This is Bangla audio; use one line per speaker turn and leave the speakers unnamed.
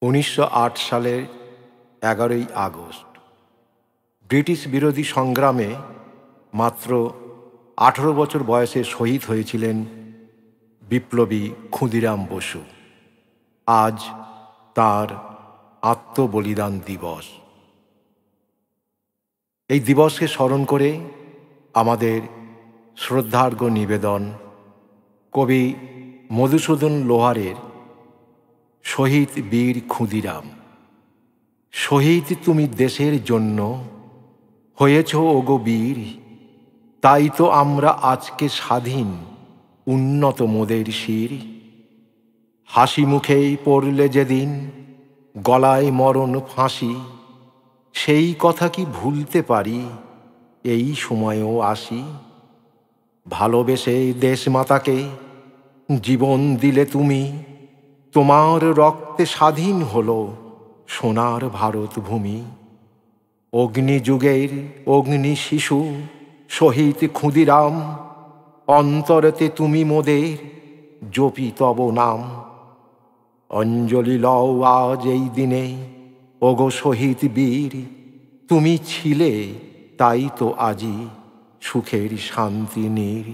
১৯০৮ সালের ১১ই আগস্ট ব্রিটিশ বিরোধী সংগ্রামে মাত্র ১৮ বছর বয়সে শহীদ হয়েছিলেন বিপ্লবী ক্ষুদিরাম বসু। আজ তাঁর আত্মবলিদান দিবস। এই দিবসকে স্মরণ করে আমাদের শ্রদ্ধার্ঘ্য নিবেদন কবি মধুসূদন লোহারের শহীদ বীর ক্ষুদিরাম। শহীদ তুমি দেশের জন্য হয়েছ ওগো বীর, তাই তো আমরা আজকে স্বাধীন, উন্নত মোদের শির। হাসি মুখেই পড়লে যেদিন গলায় মরণ ফাঁসি, সেই কথা কি ভুলতে পারি এই সময়েও আসি। ভালোবেসে দেশমাতাকে জীবন দিলে তুমি, তোমার রক্তে স্বাধীন হলো সোনার ভারত ভূমি। অগ্নিযুগের অগ্নি শিশু শহীদ ক্ষুদিরাম, অন্তরেতে তুমি মোদের জপি তব নাম। অঞ্জলি লও আজ এই দিনে ওগো শহীদ বীর, তুমি ছিলে তাই তো আজি সুখের শান্তি নীর।